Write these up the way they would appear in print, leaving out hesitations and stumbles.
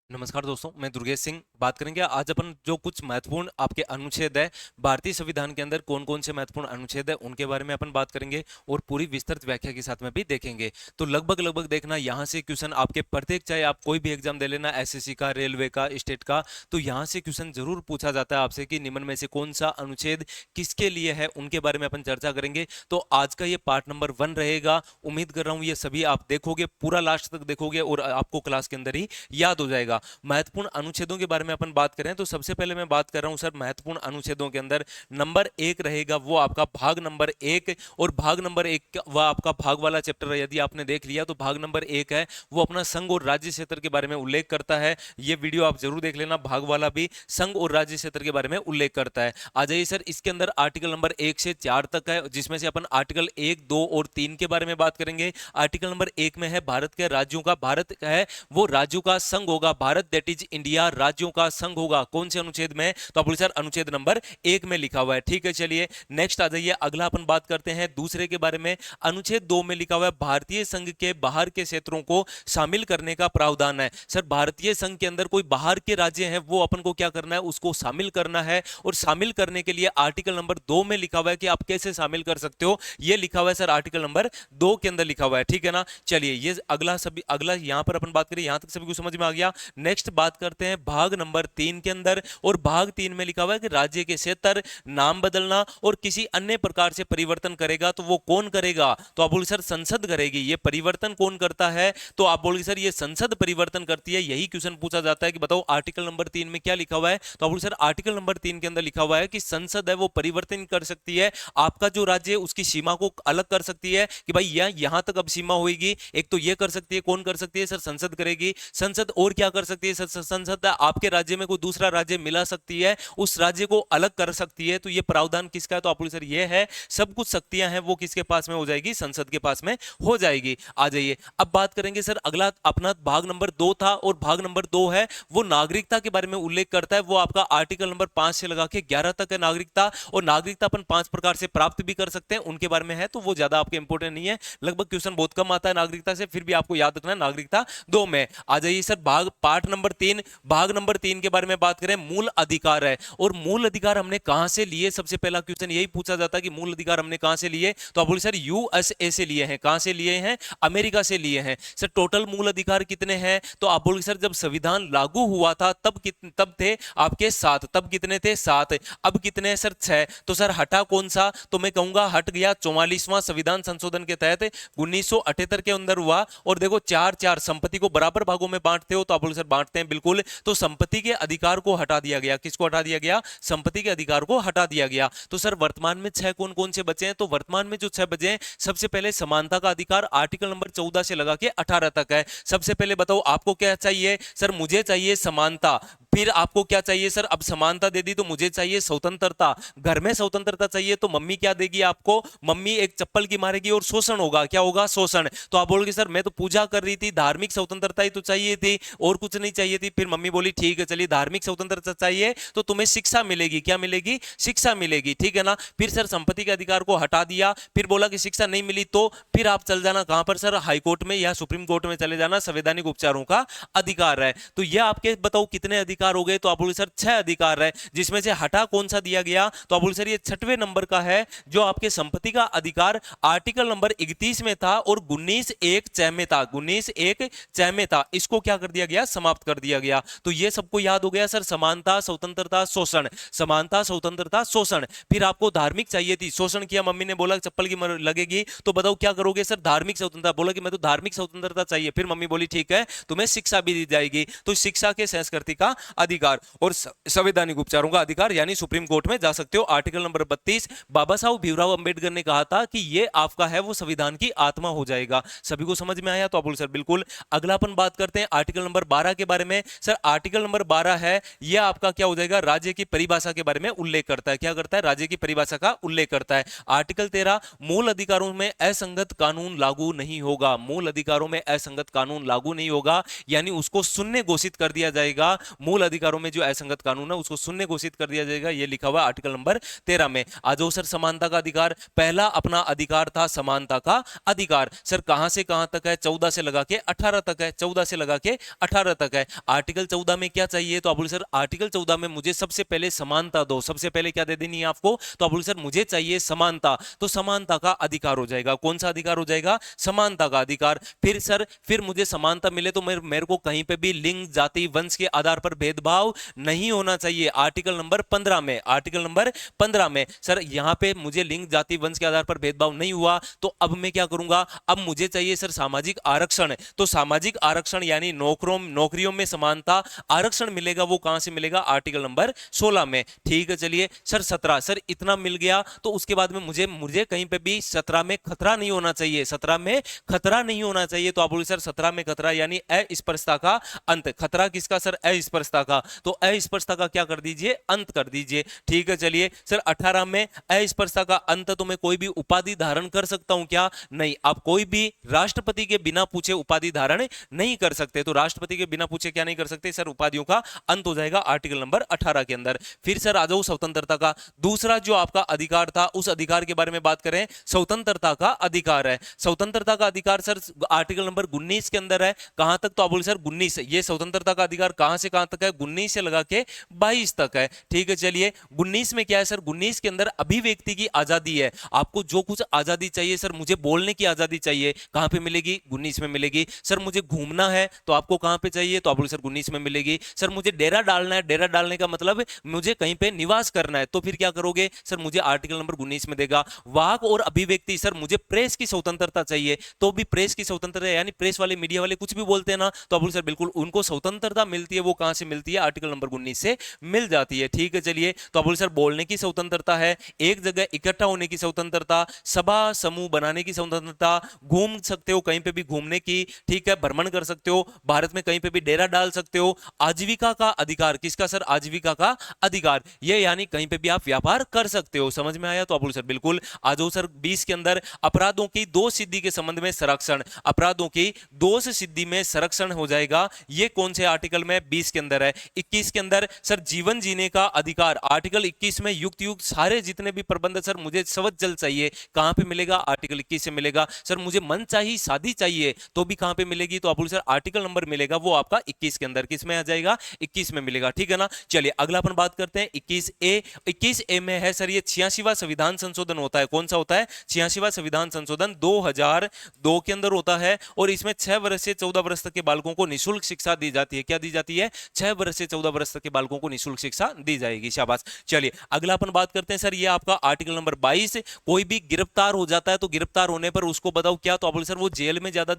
नमस्कार दोस्तों, मैं दुर्गेश सिंह बात करेंगे। आज अपन जो कुछ महत्वपूर्ण आपके अनुच्छेद है भारतीय संविधान के अंदर कौन कौन से महत्वपूर्ण अनुच्छेद है उनके बारे में अपन बात करेंगे और पूरी विस्तृत व्याख्या के साथ में भी देखेंगे। तो लगभग लगभग देखना, यहाँ से क्वेश्चन आपके प्रत्येक, चाहे आप कोई भी एग्जाम दे लेना, एसएससी का, रेलवे का, स्टेट का, तो यहाँ से क्वेश्चन जरूर पूछा जाता है आपसे कि निम्न में से कौन सा अनुच्छेद किसके लिए है, उनके बारे में अपन चर्चा करेंगे। तो आज का ये पार्ट नंबर 1 रहेगा। उम्मीद कर रहा हूँ ये सभी आप देखोगे, पूरा लास्ट तक देखोगे और आपको क्लास के अंदर ही याद हो जाएगा। महत्वपूर्ण अनुच्छेदों के बारे में अपन बात करें तो सबसे पहले मैं बात कर रहा हूं सर महत्वपूर्ण अनुच्छेदों के अंदर नंबर 1 रहेगा वो आपका भाग नंबर 1। और भाग नंबर 1 वह आपका भाग वाला चैप्टर है। यदि आपने देख लिया तो भाग नंबर 1 है वो अपना संघ और राज्य क्षेत्र के बारे में उल्लेख करता है। ये वीडियो आप जरूर देख लेना, भाग वाला भी संघ और राज्य क्षेत्र के बारे में उल्लेख करता है। आ जाइए सर, इसके अंदर आर्टिकल नंबर 1 से 4 तक है, जिसमें से अपन आर्टिकल 1, 2 और 3 के बारे में बात करेंगे। आर्टिकल नंबर 1 में है भारत के राज्यों का, भारत है वो राज्यों का संघ होगा, भारत दैट इज इंडिया राज्यों का संघ होगा। कौन से अनुच्छेद में? तो आप सर अनुच्छेद नंबर 1 में लिखा हुआ है। ठीक है, चलिए नेक्स्ट आ जाइए, अगला अपन बात करते हैं दूसरे के बारे में। अनुच्छेद 2 में लिखा हुआ है भारतीय संघ के बाहर के क्षेत्रों को शामिल करने का प्रावधान है। सर भारतीय संघ के अंदर कोई बाहर के राज्य हैं वो अपन को क्या करना है, उसको शामिल करना है। और शामिल करने के लिए आर्टिकल नंबर 2 में लिखा हुआ है कि आप कैसे शामिल कर सकते हो। ये लिखा हुआ है सर आर्टिकल नंबर 2 के अंदर लिखा हुआ है। ठीक है ना, चलिए ये अगला यहां पर अपन बात करें, यहां तक सभी को समझ में आ गया। नेक्स्ट बात करते हैं भाग नंबर 3 के अंदर, और भाग 3 में लिखा हुआ है कि राज्य के क्षेत्र नाम बदलना और किसी अन्य प्रकार से परिवर्तन करेगा तो वो कौन करेगा? तो आप बोले सर संसद करेगी। ये परिवर्तन कौन करता है? तो आप बोले सर ये संसद परिवर्तन करती है। यही क्वेश्चन पूछा जाता है कि बताओ आर्टिकल नंबर 3 में क्या लिखा हुआ है। तो आप बोले सर आर्टिकल नंबर 3 के अंदर लिखा हुआ है कि संसद है वो परिवर्तन कर सकती है, आपका जो राज्य है उसकी सीमा को अलग कर सकती है कि भाई यहां तक अब सीमा होगी। एक तो ये कर सकती है, कौन कर सकती है सर? संसद करेगी। संसद और क्या कर सकती है सर? संसद आपके राज्य में कोई दूसरा राज्य मिला सकती है, उस राज्य को अलग कर सकती है। तो ये प्रावधान किसका है? तो आप सर ये है, सब कुछ शक्तियां हैं वो किसके पास में हो जाएगी? संसद के पास में हो जाएगी। आ जाइए अब बात करेंगे सर, अगला अपना भाग नंबर 2 था और भाग नंबर 2 है वो नागरिकता के बारे में उल्लेख करता है। वो आपका आर्टिकल नंबर 5 से लगा के 11 तक है नागरिकता। और नागरिकता अपन 5 प्रकार से प्राप्त भी कर सकते हैं, उनके बारे में है, तो वो ज्यादा आपके इंपोर्टेंट नहीं है। लगभग क्वेश्चन बहुत कम आता है नागरिकता से, फिर भी आपको याद रखना है नागरिकता 2 में। आ जाइए सर पार्ट नंबर 3, भाग नंबर 3 के बारे में बात करें, मूल अधिकार है। और मूल अधिकार हमने कहां से लिए? सबसे पहला क्वेश्चन यही पूछा जाता है कि मूल अधिकार हमने कहां से लिए। तो आप बोले सर यूएसए से लिए हैं। कहां से लिए हैं? अमेरिका से लिए हैं। सर टोटल मूल अधिकार कितने हैं? तो आप बोले सर जब संविधान लागू हुआ था तब थे आपके 7। तब कितने थे? 7। अब कितने हैं सर? 6। तो सर हटा कौन सा? तो मैं कहूंगा हट गया 44वां संविधान संशोधन के तहत 1978 के अंदर हुआ। और देखो 4-4 संपत्ति को बराबर भागों में बांटते हो, तो आप बोले सर बांटते हैं, बिल्कुल। तो संपत्ति के अधिकार को हटा दिया गया। किसको हटा दिया गया? संपत्ति के अधिकार को हटा दिया गया। तो सर वर्तमान में 6 कौन कौन से बचे हैं? तो वर्तमान में जो 6 बचे हैं, सबसे पहले समानता का अधिकार आर्टिकल नंबर 14 से लगा के 18 तक है। सबसे पहले बताओ आपको क्या चाहिए? सर मुझे चाहिए समानता। फिर आपको क्या चाहिए सर? अब समानता दे दी तो मुझे चाहिए स्वतंत्रता। घर में स्वतंत्रता चाहिए तो मम्मी क्या देगी आपको? मम्मी एक चप्पल की मारेगी और शोषण होगा। क्या होगा? शोषण। तो आप बोलोगे सर मैं तो पूजा कर रही थी, धार्मिक स्वतंत्रता ही तो चाहिए थी और कुछ नहीं चाहिए थी। फिर मम्मी बोली ठीक है चलिए धार्मिक स्वतंत्रता चाहिए तो तुम्हें शिक्षा मिलेगी। क्या मिलेगी? शिक्षा मिलेगी। ठीक है ना। फिर सर संपत्ति के अधिकार को हटा दिया, फिर बोला कि शिक्षा नहीं मिली तो फिर आप चल जाना कहां पर सर? हाई कोर्ट में या सुप्रीम कोर्ट में चले जाना, संवैधानिक उपचारों का अधिकार है। तो यह आपके बताओ कितने अधिकार हो गए? तो आप बोले सर 6 अधिकार है, जिसमें से हटा कौन सा दिया गया? तो आप बोले सर ये 6वें नंबर का है, जो आपके संपत्ति का अधिकार आर्टिकल नंबर 31 में था और 19(1)(च) में था। 19(1)(च) में था, इसको क्या कर दिया गया? समाप्त कर दिया गया। तो ये सबको याद हो गया सर, समानता, स्वतंत्रता, शोषण। समानता, स्वतंत्रता, शोषण। फिर आपको धार्मिक चाहिए थी, शोषण किया, मम्मी ने बोला चप्पल की लगेगी, तो बताओ क्या करोगे सर? धार्मिक स्वतंत्रता। बोला कि मैं तो धार्मिक स्वतंत्रता चाहिए। फिर मम्मी बोली ठीक है तुम्हें शिक्षा भी दी जाएगी। तो शिक्षा के संस्कृति का अधिकार और संवैधानिक उपचारों का अधिकार, यानी सुप्रीम कोर्ट में जा सकते हो। आर्टिकल नंबर 32, बाबा साहब भीमराव अंबेडकर ने कहा था कि ये आपका है वो संविधान की आत्मा हो जाएगा। सभी को समझ में आया? तो आप बोल सर बिल्कुल। अगला अपन बात करते हैं आर्टिकल नंबर 12 के बारे में। सर आर्टिकल नंबर 12 है यह आपका क्या हो जाएगा? राज्य की परिभाषा के बारे में उल्लेख करता है। क्या करता है? राज्य की परिभाषा का उल्लेख करता है। आर्टिकल 13, मूल अधिकारों में असंगत कानून लागू नहीं होगा। मूल अधिकारों में असंगत कानून लागू नहीं होगा, यानी उसको शून्य घोषित कर दिया जाएगा। मूल मूल अधिकारों में जो असंगत कानून है उसको शून्य घोषित कर दिया जाएगा, ये लिखा हुआ आर्टिकल नंबर 13 में। आ जाओ सर समानता का अधिकार। पहला अपना अधिकार था समानता का अधिकार। सर कहां से कहां तक है? 14 से लगा के 18 तक है, 14 से लगा के 18 तक है। आर्टिकल 14 में क्या चाहिए? तो आप बोले सर आर्टिकल 14 में मुझे सबसे पहले समानता दो। सबसे पहले क्या दे देनी है आपको? तो आप बोले सर मुझे चाहिए समानता। तो समानता का अधिकार हो जाएगा। कौन सा अधिकार हो जाएगा? समानता का अधिकार। फिर सर फिर मुझे समानता मिले तो मेरे को कहीं पे भी लिंग, जाति, वंश के आधार पर भेदभाव नहीं होना चाहिए। आर्टिकल नंबर 15 में, आर्टिकल नंबर 15 में सर यहां पे मुझे लिंग, जाति, वंश के आधार पर भेदभाव नहीं हुआ, तो अब मैं क्या करूंगा? अब मुझे चाहिए सर सामाजिक आरक्षण। तो सामाजिक आरक्षण यानी नौकरियों में समानता, आरक्षण मिलेगा। वो कहां से मिलेगा? आर्टिकल नंबर 16 में। ठीक है, चलिए सर 17, सर इतना मिल गया तो उसके बाद में मुझे कहीं पे भी 17 में खतरा नहीं होना चाहिए। 17 में खतरा नहीं होना चाहिए। तो आप बोलिए सर 17 में खतरा यानी अस्पृश्यता का अंत। खतरा किसका सर? अस्पृश्यता का। तो अस्पृश्यता का क्या कर दीजिए? अंत कर दीजिए। ठीक है, चलिए सर 18 में अस्पृश्यता का अंत। तो मैं कोई भी उपाधि धारण कर सकता हूं क्या? नहीं। आप कोई भी राष्ट्रपति के बिना पूछे उपाधि धारण नहीं कर सकते। तो राष्ट्रपति के बिना पूछे क्या नहीं कर सकते सर? उपाधियों का अंत हो जाएगा आर्टिकल नंबर 18 के अंदर। फिर सर आ जाओ स्वतंत्रता का। दूसरा जो आपका अधिकार था उस अधिकार के बारे में बात करें। स्वतंत्रता का अधिकार है। स्वतंत्रता का अधिकार सर आर्टिकल नंबर 19 के अंदर है। कहां तक? तो आप बोले सर 19। ये स्वतंत्रता का अधिकार कहां से कहां तक है? 19 से लगा के 22 तक है। ठीक है, चलिए 19 में क्या है सर? 19 के अंदर अभिव्यक्ति की आजादी है। आपको जो कुछ आजादी चाहिए सर, मुझे बोलने की आजादी चाहिए, कहां पे मिलेगी? 19 में मिलेगी। सर मुझे घूमना है तो आपको कहां पे चाहिए? तो आप बोले सर 19 में मिलेगी। सर मुझे डेरा डालना है, डेरा डालने का मतलब मुझे कहीं पे निवास करना है, तो फिर क्या करोगे सर? मुझे आर्टिकल नंबर 19 में देगा। वाक और अभिव्यक्ति, सर मुझे प्रेस की स्वतंत्रता चाहिए, तो भी प्रेस की स्वतंत्रता यानी प्रेस वाले, मीडिया वाले कुछ भी बोलते हैं ना, तो आप बोले सर बिल्कुल उनको स्वतंत्रता मिलती है। वो कहां से मिलती है? आर्टिकल नंबर 19 से मिल जाती है। ठीक है, चलिए तो आप बोले सर बोलने की स्वतंत्रता है, एक जगह इकट्ठा होने की स्वतंत्रता, सभा समूह बनाने की स्वतंत्रता, घूम सकते हो कहीं पे भी घूमने की, ठीक है, भ्रमण कर सकते हो, भारत में कहीं पे भी डेरा डाल सकते हो। आजीविका का अधिकार, किसका सर? आजीविका का अधिकार, ये यानी कहीं पे भी आप व्यापार कर सकते हो। समझ में आया? तो आप बोले सर बिल्कुल। आ जाओ सर 20 के अंदर अपराधों की दोष सिद्धि के संबंध में संरक्षण। अपराधों की दोष सिद्धि में संरक्षण हो जाएगा। ये कौन से आर्टिकल में? 20 के अंदर है। 21 के अंदर सर जीवन जीने का अधिकार। आर्टिकल 21 में युक्त युक्त सारे जितने भी प्रबंध, सर मुझे सवत जल चाहिए, कहां पे मिलेगा? आर्टिकल 21 से मिलेगा। सर मुझे मन चाहिए शादी चाहिए, तो भी कहां पे मिलेगी? तो आप बोले सर आर्टिकल नंबर मिलेगा वो आपका 21 के अंदर। किस में आ जाएगा? 21 में मिलेगा। ठीक है ना। चलिए अगला अपन बात करते हैं 21A। 21A में है सर ये 86वां संविधान संशोधन होता है। कौन सा होता है? 86वां संविधान संशोधन 2002 के अंदर होता है, और इसमें 6 वर्ष से 14 वर्ष तक के बालकों को निःशुल्क शिक्षा दी जाती है। क्या दी जाती है? 6 वर्ष से 14 वर्ष तक के बालकों को निःशुल्क शिक्षा दी जाएगी। शाबाश। चलिए अगला अपन बात करते हैं सर, ये आपका आर्टिकल नंबर 22। कोई भी गिरफ्तार हो जाता है तो गिरफ्तार होने पर उसको बताओ क्या? तो आप बोले सर वो जेल में ज्यादा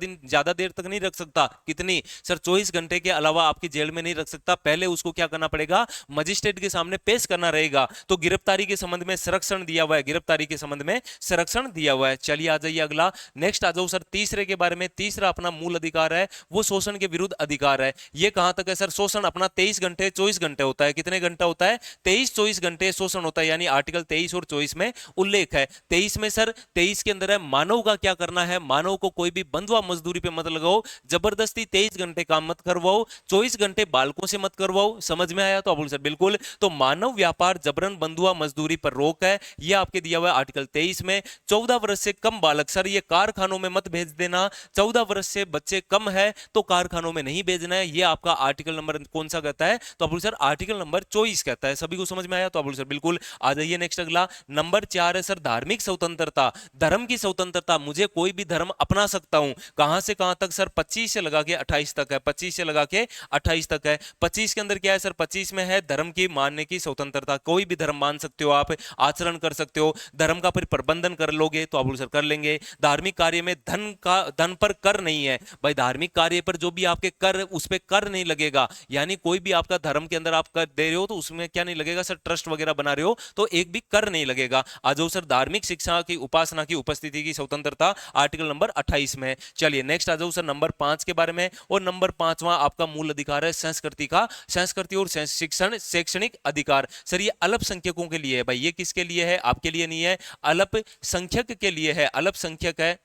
देर तक नहीं रख सकता। कितनी? सर 24 घंटे के अलावा आपकी जेल में नहीं रख सकता। पहले उसको क्या करना पड़ेगा? मजिस्ट्रेट के सामने पेश करना रहेगा। तो गिरफ्तारी के संबंध में संरक्षण दिया हुआ है, गिरफ्तारी के संबंध में संरक्षण दिया हुआ है। चलिए आ जाइए अगला, नेक्स्ट आ जाओ सर तीसरे के बारे में। तीसरा अपना मूल अधिकार है वो शोषण के विरुद्ध अधिकार है। ये कहां तक है सर? शोषण अपना 23 घंटे 24 घंटे होता है। कितने घंटा होता है? 23-24 घंटे शोषण होता है, यानी आर्टिकल 23 और 24 में उल्लेख है। 23 में सर 23 के अंदर है मानव का क्या करना है? मानव को कोई भी बंधुआ मजदूरी पे मत लगाओ, जबरदस्ती 23 घंटे काम मत करवाओ, 24 घंटे बालकों से मत करवाओ। समझ में आया? तो आप बोल सर बिल्कुल। तो मानव व्यापार, जबरन बंधुआ मजदूरी पर रोक है, यह आपके दिया हुआ है आर्टिकल 23 में। 14 वर्ष से कम बालक, सर ये कारखानों में मत भेज देना। 14 वर्ष से बच्चे कम है तो कारखानों में नहीं भेजना है। यह आपका आर्टिकल नंबर कौन सा कहता है? तो आप बोल सर आर्टिकल नंबर 24 कहता है। सभी को समझ में आया? तो आप बोल सर बिल्कुल। आ जाइए नेक्स्ट अगला, नंबर 4 है सर धार्मिक स्वतंत्रता, धर्म की स्वतंत्रता। मुझे कोई भी धर्म अपना सकता हूं। कहां से कहां तक सर? 25 से लगा के 28 तक है। 25 से लगा के 28 तक है। 25 के अंदर क्या है सर? 25 में है धर्म की मानने की स्वतंत्रता। कोई भी धर्म मान सकते हो आप, आचरण कर सकते हो। धर्म का फिर प्रबंधन कर लोगे तो आप बोल सर कर लेंगे। धार्मिक कार्य में धन पर कर नहीं है भाई। धार्मिक कार्य पर जो भी आपके कर, उस पर कर नहीं लगेगा। यानी कोई भी आपका धर्म के अंदर आप कर दे रहे हो तो उसमें क्या नहीं लगेगा सर? ट्रस्ट वगैरह बना रहे हो तो एक भी कर नहीं लगेगा। आ जाओ सर धार्मिक शिक्षा की, उपासना की, उपस्थिति की स्वतंत्रता आर्टिकल नंबर 28 में। चलिए नेक्स्ट आ जाओ सर नंबर 5 के बारे में। और नंबर 5वां आपका मूल अधिकार है संस्कृति का, संस्कृति और शिक्षण, शैक्षणिक अधिकार। सर ये अल्पसंख्यकों के लिए है भाई। ये किसके लिए है? आपके लिए नहीं है, अल्पसंख्यक के लिए है। अल्पसंख्यक है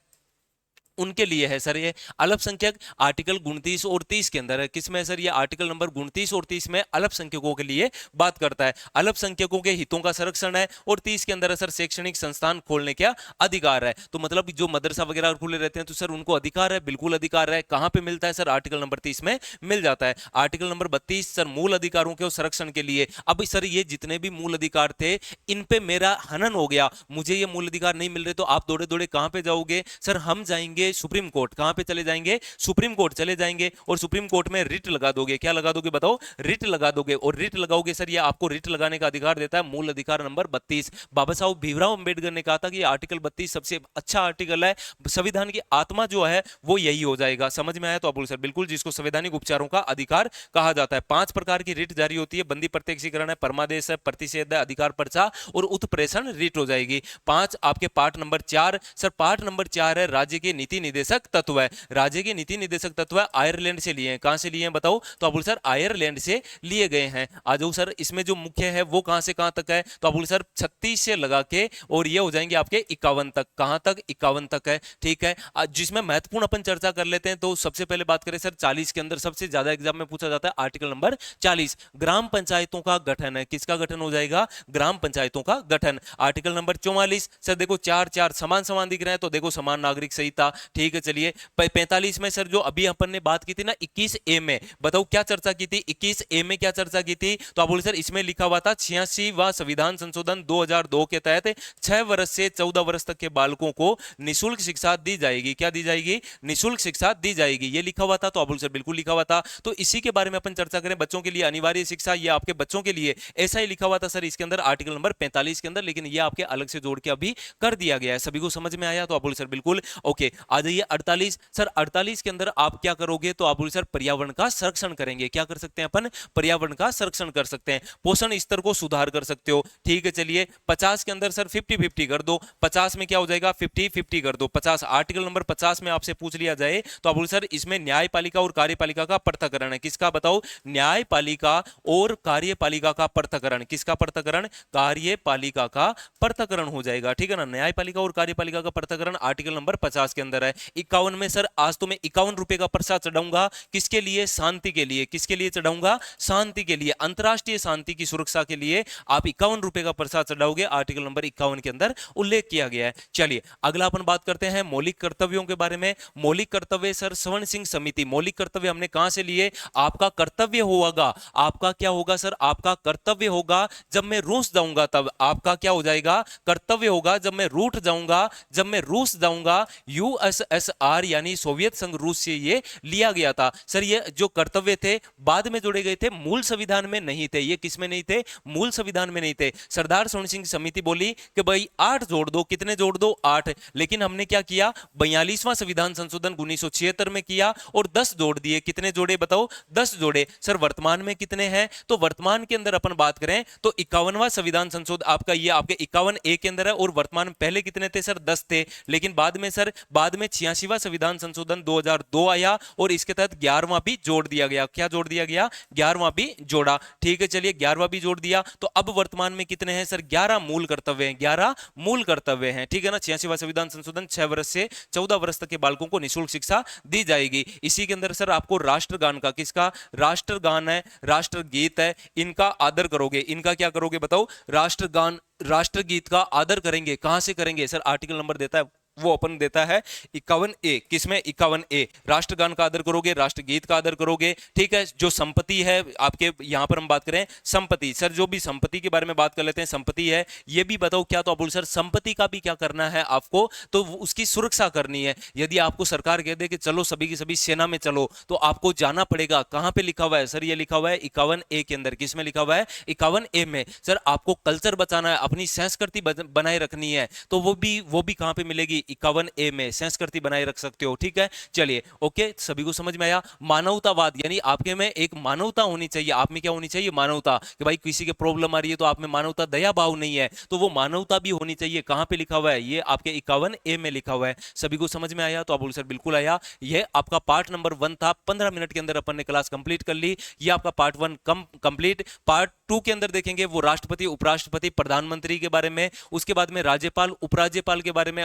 उनके लिए है सर ये अल्पसंख्यक। आर्टिकल 29 और 30 के अंदर है, किसमें है सर ये आर्टिकल नंबर 29 और 30 में अल्पसंख्यकों के लिए बात करता है, अल्पसंख्यकों के हितों का संरक्षण है। और 30 के अंदर है सर शैक्षणिक संस्थान खोलने का अधिकार है। तो मतलब जो मदरसा वगैरह खुले रहते हैं तो सर उनको अधिकार है, बिल्कुल अधिकार है। कहां पे मिलता है सर, आर्टिकल नंबर 30 में मिल जाता है। आर्टिकल नंबर 32 सर मूल अधिकारों के संरक्षण के लिए। अब सर ये जितने भी मूल अधिकार थे इन पे मेरा हनन हो गया, मुझे ये मूल अधिकार नहीं मिल रहे, तो आप दौड़े दौड़े कहां पे जाओगे सर, हम जाएंगे सुप्रीम कोर्ट। कहां पे चले जाएंगे, सुप्रीम कोर्ट चले जाएंगे और सुप्रीम कोर्ट में रिट लगा दोगे। क्या लगा दोगे बताओ, रिट लगा दोगे। और रिट लगाओगे सर, ये आपको रिट लगाने का अधिकार देता है मूल अधिकार नंबर 32। बाबा साहब भीमराव अंबेडकर ने कहा था कि आर्टिकल 32 सबसे अच्छा आर्टिकल है, संविधान की आत्मा जो है वो यही हो जाएगा। समझ में आया तो आप बोलो सर बिल्कुल, जिसको संवैधानिक उपचारों का अधिकार कहा जाता है। 5 प्रकार की रिट जारी होती है, बंदी प्रत्यक्षीकरण है, परमादेश है, प्रतिषेध है, अधिकार पर्चा और उत्प्रेषण रिट हो जाएगी। 5 आपके part number 4 sir, part number 4 है राज्य के नीति निर्देशक तत्व है। राज्य के नीति निर्देशक तत्व है आयरलैंड से लिए हैं। कहां से लिए हैं बताओ, तो आप बोल सर आयरलैंड से लिए गए हैं। आ जाओ सर, इसमें जो मुख्य है वो कहां से कहां तक है, तो आप बोल सर 36 से लगा के और ये हो जाएंगे आपके 51 तक। कहां तक, 51 तक है, ठीक है। जिसमें महत्वपूर्ण अपन चर्चा कर लेते हैं, तो सबसे पहले बात करें सर 40 के अंदर सबसे ज्यादा एग्जाम में पूछा जाता है आर्टिकल नंबर 40, ग्राम पंचायतों का गठन है। किसका गठन हो जाएगा, ग्राम पंचायतों का गठन। आर्टिकल नंबर 44 सर देखो 4 4 समान समान दिख रहे हैं, तो देखो समान नागरिक संहिता, ठीक है। चलिए 45 में सर जो अभी अपन ने बात की थी ना 21 ए में, बताओ क्या चर्चा की थी, 21 ए में क्या चर्चा की थी, तो आप बोले सर इसमें लिखा हुआ था 86वां संविधान संशोधन 2002 के तहत 6 वर्ष से 14 वर्ष तक के बालकों को निःशुल्क शिक्षा दी जाएगी। क्या दी जाएगी, निःशुल्क शिक्षा दी जाएगी, ये लिखा हुआ था। तो आप बोले सर बिल्कुल लिखा हुआ था। तो इसी के बारे में अपन चर्चा करें, बच्चों के लिए अनिवार्य शिक्षा, ये आपके बच्चों के लिए ऐसा ही लिखा हुआ था सर इसके अंदर आर्टिकल नंबर 45 के अंदर, लेकिन ये आपके अलग से जोड़ के अभी कर दिया गया है। सभी को समझ में आया, तो आप बोले सर बिल्कुल ओके। आ जाइए 48 सर, 48 के अंदर आप क्या करोगे, तो आप बोले सर पर्यावरण का संरक्षण करेंगे। क्या कर सकते हैं अपन, पर्यावरण का संरक्षण कर सकते हैं, पोषण स्तर को सुधार कर सकते हो, ठीक है। चलिए 50 के अंदर सर 50-50 कर दो, 50 में क्या हो जाएगा 50-50 कर दो। 50 आर्टिकल नंबर 50 में आपसे पूछ लिया जाए तो आप बोले सर इसमें न्यायपालिका और कार्यपालिका का पृथक्करण है। किसका बताओ, न्यायपालिका और कार्यपालिका का पृथक्करण। किसका पृथक्करण, कार्यपालिका का पृथक्करण हो जाएगा, ठीक है ना। न्यायपालिका और कार्यपालिका का पृथक्करण आर्टिकल नंबर 50 के अंदर है। 51 में सर आज तो मैं 51 रुपए का पर्चा चढ़ाऊंगा, किसके लिए, शांति के लिए। किसके लिए चढ़ाऊंगा, शांति के लिए, अंतरराष्ट्रीय शांति की सुरक्षा के लिए आप 51 रुपए का पर्चा चढ़ाओगे, आर्टिकल नंबर 51 के अंदर उल्लेख किया गया है। चलिए अगला अपन बात करते हैं मौलिक कर्तव्यों के बारे में। मौलिक कर्तव्य सर स्वर्ण सिंह समिति, मौलिक कर्तव्य हमने कहां से लिए, आपका कर्तव्य होगा, आपका क्या होगा सर, आपका कर्तव्य होगा जब मैं रूस जाऊंगा तब। आपका क्या हो जाएगा, कर्तव्य होगा जब मैं रूठ जाऊंगा, जब मैं रूस जाऊंगा। यूएसएसआर यानी सोवियत संघ रूस से ये लिया गया था सर। ये जो कर्तव्य थे बाद में जोड़े गए थे, मूल संविधान में नहीं थे। ये किस में नहीं थे, मूल संविधान में नहीं थे। सरदार स्वर्ण सिंह समिति बोली कि भाई 8 जोड़ दो, कितने जोड़ दो, 8। लेकिन हमने क्या किया, 42वां संविधान संशोधन 1976 में किया और 10 जोड़ दिए। कितने जोड़े बताओ, 10 जोड़े। सर वर्तमान में कितने हैं, तो वर्तमान के अंदर अपन बात करें तो 51वां संविधान संशोधन आपका ये आपके 51 ए के अंदर है, और वर्तमान पहले कितने थे सर, 10 थे। लेकिन बाद में सर, बाद में 86वां संविधान संशोधन 2002 आया और इसके तहत 11वां भी जोड़ दिया गया। क्या जोड़ दिया गया, 11वां भी जोड़ा, ठीक है। चलिए 11वां भी जोड़ दिया, तो अब वर्तमान में कितने हैं सर, 11 मूल कर्तव्य हैं, 11 मूल कर्तव्य हैं, ठीक है ना। 86वां संविधान संशोधन 6 वर्ष से 14 वर्ष तक के बालकों को निःशुल्क शिक्षा दी जाएगी। इसी के अंदर सर आपको राष्ट्रगान का, किसका राष्ट्रगान है, राष्ट्रगीत है, इनका आदर करोगे। इनका क्या करोगे बताओ, राष्ट्रगान राष्ट्रगीत का आदर करेंगे। कहां से करेंगे सर, आर्टिकल नंबर देता है वो अपन देता है 51 ए। किसमें, 51 ए। राष्ट्रगान का आदर करोगे, राष्ट्रगीत का आदर करोगे, ठीक है। जो संपत्ति है आपके, यहां पर हम बात करें संपत्ति, सर जो भी संपत्ति के बारे में बात कर लेते हैं, संपत्ति है ये भी बताओ क्या, तो आप बोल सर संपत्ति का भी क्या करना है आपको, तो उसकी सुरक्षा करनी है। यदि आपको सरकार कह दे कि चलो सभी की सभी सेना में चलो, तो आपको जाना पड़ेगा। कहां पे लिखा हुआ है सर, ये लिखा हुआ है 51 ए के अंदर। किसमें लिखा हुआ है, 51 ए में। सर आपको कल्चर बचाना है, अपनी संस्कृति बनाए रखनी है, तो वो भी कहां पे मिलेगी, 51 ए में संस्कृति बनाए रख सकते हो, ठीक है। चलिए ओके, सभी को समझ में आया। मानवतावाद यानी आपके में एक मानवता होनी चाहिए, आप में क्या होनी चाहिए, मानवता, कि भाई किसी के प्रॉब्लम आ रही है तो आप में मानवता, दया भाव नहीं है, तो वो मानवता भी होनी चाहिए। कहां पे लिखा हुआ है, ये आपके 51 ए में लिखा हुआ है। सभी को समझ में आया, तो आप बोल सर बिल्कुल आया। ये आपका पार्ट नंबर 1 था, 15 मिनट के अंदर अपन ने क्लास कंप्लीट कर ली। ये आपका पार्ट 1 कंप्लीट। पार्ट 2 के अंदर देखेंगे वो राष्ट्रपति, उपराष्ट्रपति, प्रधानमंत्री के बारे में, उसके बाद में राज्यपाल, उपराज्यपाल के बारे में,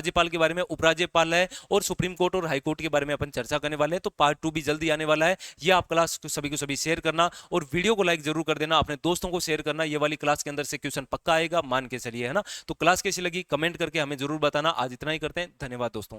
राज्यपाल के बारे में, उपराज्यपाल है, और सुप्रीम कोर्ट और हाई कोर्ट के बारे में अपन चर्चा करने वाले हैं। तो पार्ट 2 भी जल्दी आने वाला है। ये आप क्लास सभी को सभी शेयर करना और वीडियो को लाइक जरूर कर देना, अपने दोस्तों को शेयर करना। ये वाली क्लास के अंदर से क्वेश्चन पक्का आएगा, मान के चलिए, है ना। तो क्लास कैसी लगी कमेंट करके हमें जरूर बताना। आज इतना ही करते हैं, धन्यवाद दोस्तों।